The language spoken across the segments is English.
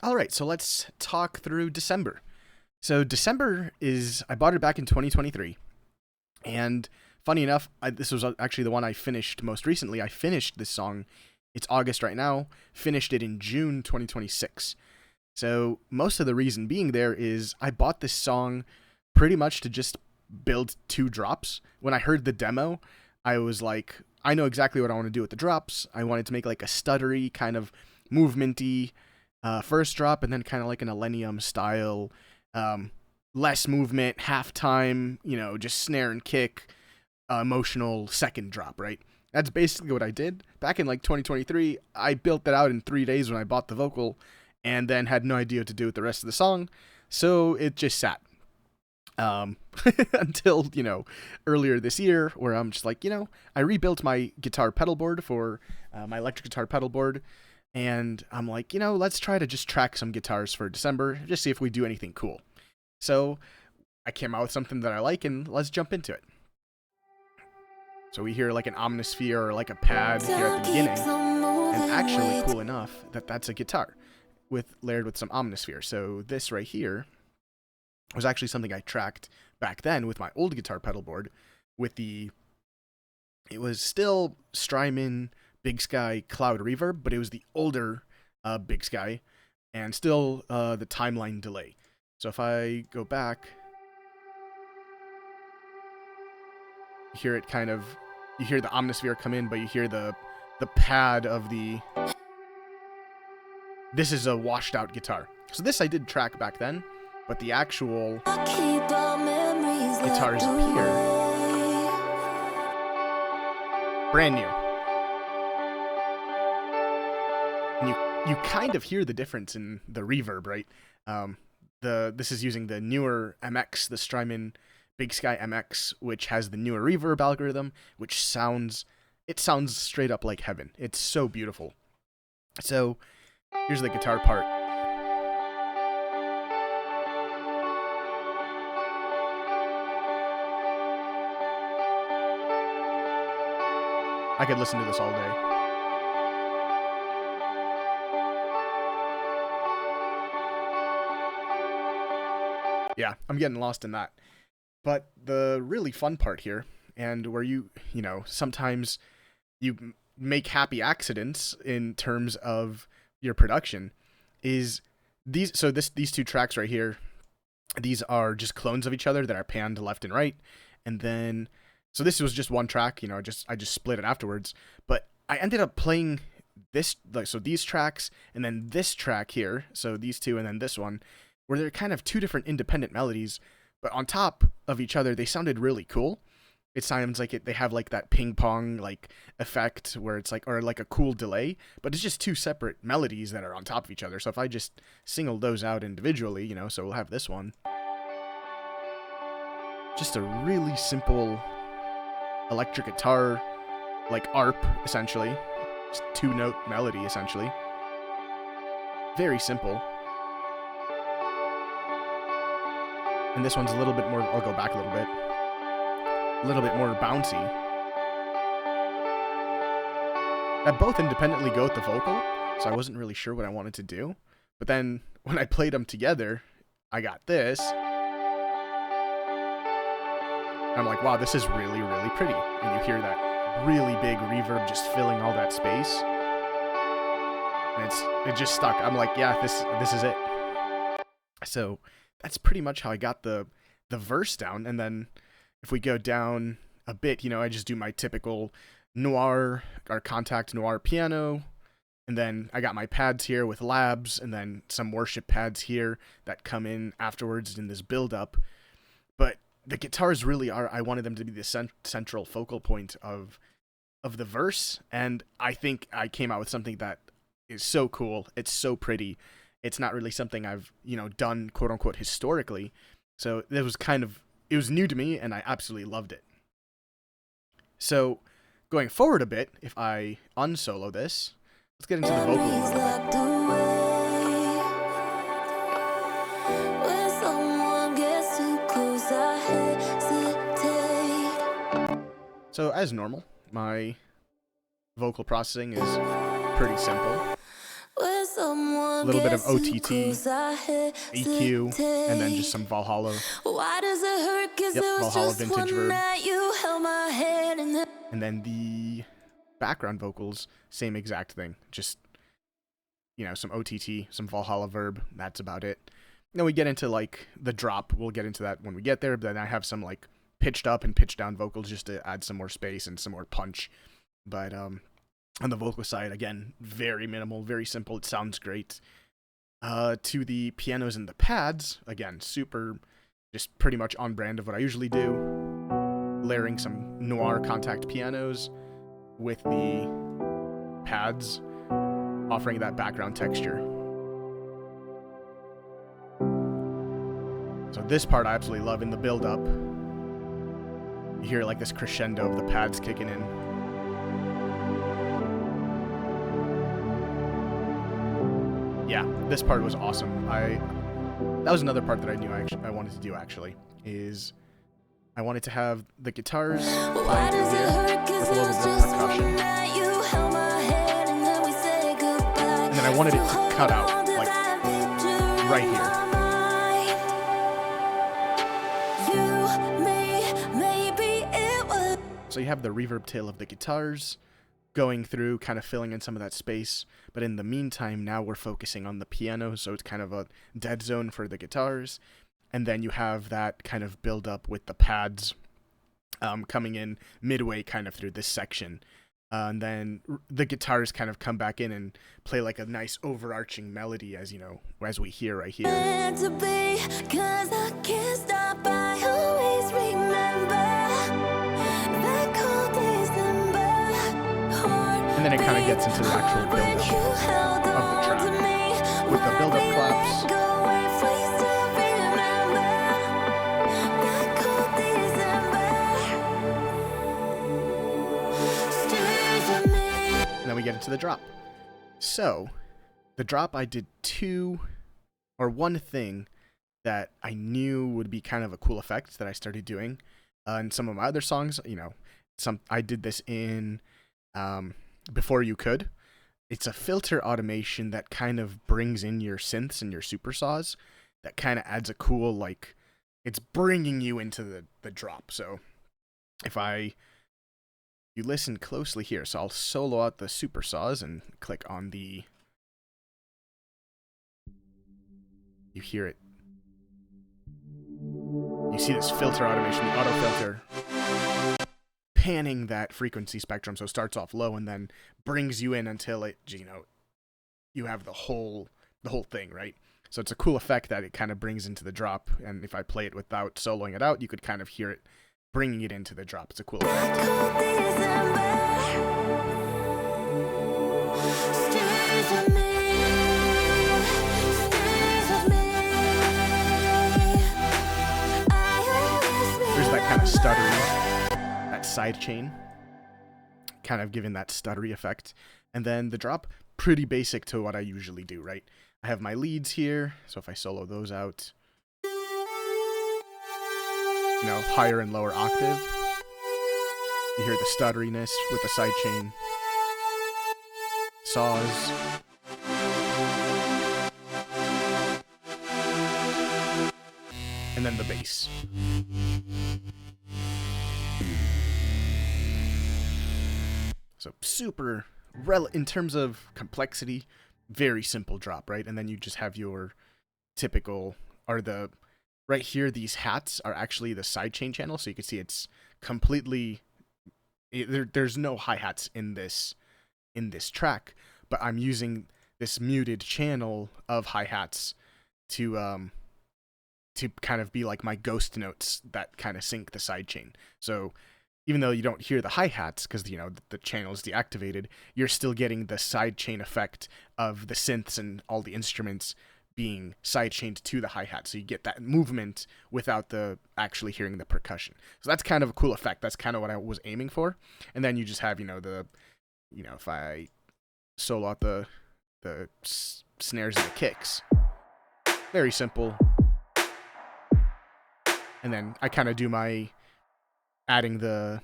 All right, so let's talk through December. So December is I bought it back in 2023, and funny enough, this was actually the one I finished most recently. I finished this song. It's August right now. Finished it in June 2026. So most of the reason being there is I bought this song pretty much to just build two drops. When I heard the demo, I was like, I know exactly what I want to do with the drops. I wanted to make like a stuttery kind of movementy first drop, and then kind of like an Elenium style, less movement, halftime, just snare and kick, emotional second drop, right? That's basically what I did. Back in like 2023, I built that out in 3 days when I bought the vocal, and then had no idea what to do with the rest of the song, so it just sat. Until, earlier this year, where I'm just like, I rebuilt my guitar pedal board for my electric guitar pedal board, and I'm like, let's try to just track some guitars for December, just see if we do anything cool. So I came out with something that I like, and let's jump into it. So we hear like an omnisphere or like a pad here at the beginning, and actually cool enough that that's a guitar layered with some omnisphere. So this right here was actually something I tracked back then with my old guitar pedal board it was still Strymon Big Sky Cloud Reverb, but it was the older Big Sky, and still the timeline delay. So if I go back, you hear it you hear the omnisphere come in, but you hear the pad of this is a washed out guitar. So this I did track back then, but the actual guitars up here, brand new. And you kind of hear the difference in the reverb, right? This is using the newer MX, the Strymon Big Sky MX, which has the newer reverb algorithm, which sounds straight up like heaven. It's so beautiful. So here's the guitar part. I could listen to this all day. Yeah, I'm getting lost in that. But the really fun part here, and where sometimes you make happy accidents in terms of your production, is these two tracks right here. These are just clones of each other that are panned left and right, and then so this was just one track. I just split it afterwards, but I ended up playing these tracks and then this track here, so these two and then this one, where they're kind of two different independent melodies, but on top of each other, they sounded really cool. It sounds like they have like that ping pong like effect where it's like, or like a cool delay, but it's just two separate melodies that are on top of each other. So if I just single those out individually, so we'll have this one. Just a really simple electric guitar, like ARP, essentially. Just two-note melody, essentially. Very simple. And this one's a little bit more, I'll go back a little bit. A little bit more bouncy. That both independently go with the vocal, so I wasn't really sure what I wanted to do. But then, when I played them together, I got this. I'm like, wow, this is really, really pretty. And you hear that really big reverb just filling all that space. And it just stuck. I'm like, yeah, this is it. So that's pretty much how I got the verse down. And then if we go down a bit, I just do my typical noir or contact noir piano. And then I got my pads here with labs, and then some worship pads here that come in afterwards in this build up. But the guitars really are, I wanted them to be the central focal point of the verse, and I think I came out with something that is so cool. It's so pretty. It's not really something I've, done quote unquote historically. So it was new to me, and I absolutely loved it. So going forward a bit, if I unsolo this, let's get into the vocal a little bit. So as normal, my vocal processing is pretty simple. A little bit of OTT, EQ, and then just some Valhalla. Yep, Valhalla vintage verb. And then the background vocals, same exact thing. Just, some OTT, some Valhalla verb. That's about it. Then we get into like the drop. We'll get into that when we get there. But then I have some like pitched up and pitched down vocals just to add some more space and some more punch. But on the vocal side, again, very minimal, very simple. It sounds great. To the pianos and the pads, again, super, just pretty much on brand of what I usually do. Layering some noir contact pianos with the pads, offering that background texture. So this part I absolutely love in the build-up. You hear like this crescendo of the pads kicking in. Yeah, this part was awesome. That was another part that I knew I wanted to do actually, is I wanted to have the guitars playing through here with a little bit of percussion. And then I wanted it to cut out, like, right here. So you have the reverb tail of the guitars going through, kind of filling in some of that space. But in the meantime, now we're focusing on the piano, so it's kind of a dead zone for the guitars. And then you have that kind of build up with the pads coming in midway kind of through this section. And then the guitars kind of come back in and play like a nice overarching melody as we hear right here. And then it kind of gets into the actual build-up of the track with the build-up claps. And then we get into the drop. So, the drop, I did one thing that I knew would be kind of a cool effect that I started doing in some of my other songs. I did this in Before You Could. It's a filter automation that kind of brings in your synths and your super saws. That kind of adds a cool, like, it's bringing you into the drop. So you listen closely here, so I'll solo out the super saws and click on you hear it. You see this filter automation, the auto filter, panning that frequency spectrum, so it starts off low and then brings you in until it, you have the whole thing, right? So it's a cool effect that it kind of brings into the drop, and if I play it without soloing it out, you could kind of hear it bringing it into the drop. It's a cool effect. There's that kind of stuttery, that side chain, kind of giving that stuttery effect. And then the drop, pretty basic to what I usually do, right? I have my leads here, so if I solo those out, higher and lower octave. You hear the stutteriness with the sidechain. Saws. And then the bass. So super, in terms of complexity, very simple drop, right? And then you just have your typical, right here, these hats are actually the sidechain channel, so you can see it's completely, there's no hi-hats in this track, but I'm using this muted channel of hi-hats to kind of be like my ghost notes that kind of sync the sidechain. So even though you don't hear the hi-hats because the channel is deactivated, you're still getting the sidechain effect of the synths and all the instruments being sidechained to the hi-hat, so you get that movement without actually hearing the percussion. So that's kind of a cool effect. That's kind of what I was aiming for. And then you just have if I solo out the snares and the kicks, very simple. And then I kind of do my adding the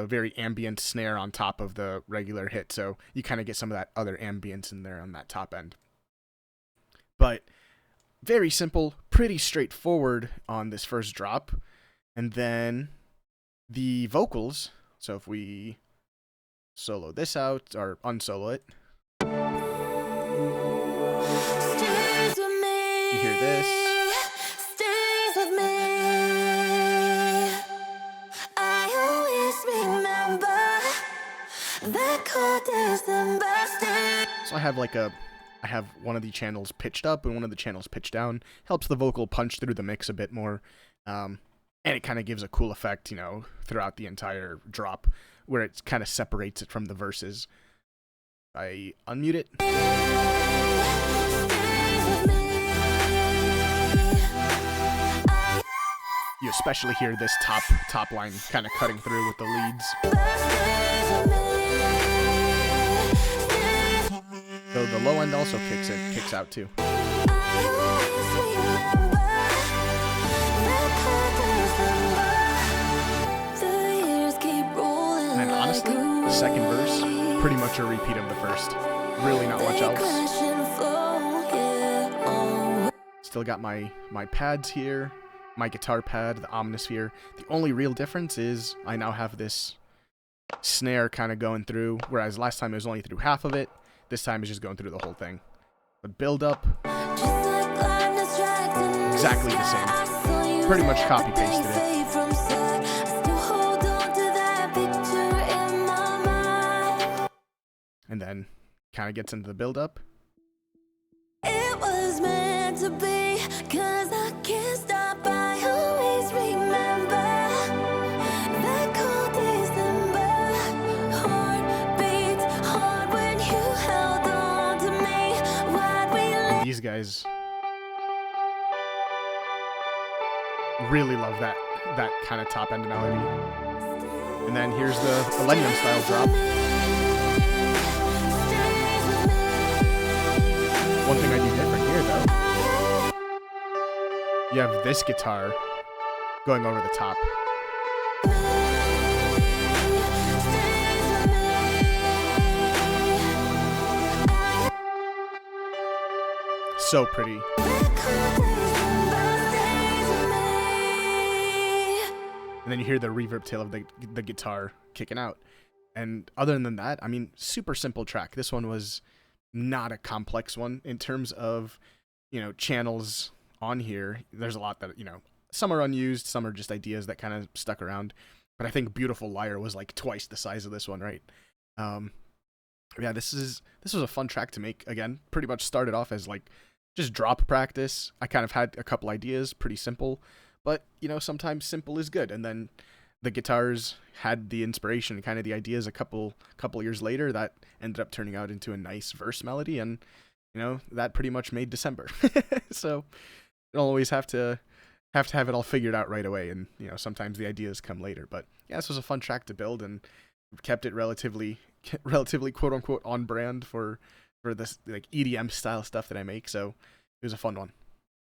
very ambient snare on top of the regular hit, so you kind of get some of that other ambience in there on that top end. But very simple, pretty straightforward on this first drop. And then the vocals, so if we solo this out, or unsolo it, you hear this. Stays with me. I always remember that cold December. So I have one of the channels pitched up and one of the channels pitched down. Helps the vocal punch through the mix a bit more. And it kind of gives a cool effect, throughout the entire drop, where it kind of separates it from the verses. I unmute it. You especially hear this top line kind of cutting through with the leads. So the low end also kicks out too. And then honestly, the second verse, pretty much a repeat of the first. Really not much else. Still got my pads here, my guitar pad, the Omnisphere. The only real difference is I now have this snare kind of going through, whereas last time it was only through half of it. This time it's just going through the whole thing. But build up, exactly the same. Pretty much copy pasted it. And then kind of gets into the build up. It was meant to be, 'cause I can't stop. I always remember that cold December. Heart beats hard when you held on to me. Why'd we These guys really love that kind of top end melody. And then here's the Millennium style drop. One thing I do different here, though, you have this guitar going over the top. So pretty. And then you hear the reverb tail of the guitar kicking out. And other than that, I mean, super simple track. This one was not a complex one in terms of, channels on here. There's a lot that, some are unused, some are just ideas that kind of stuck around. But I think Beautiful Liar was like twice the size of this one, right? Yeah, this was a fun track to make. Again, pretty much started off as like just drop practice. I kind of had a couple ideas, pretty simple, but sometimes simple is good. And then the guitars had the inspiration, kind of the ideas a couple years later that ended up turning out into a nice verse melody, and that pretty much made December. So you don't always have to have it all figured out right away, and sometimes the ideas come later. But yeah, this was a fun track to build, and kept it relatively quote unquote on brand for this like EDM style stuff that I make. So it was a fun one.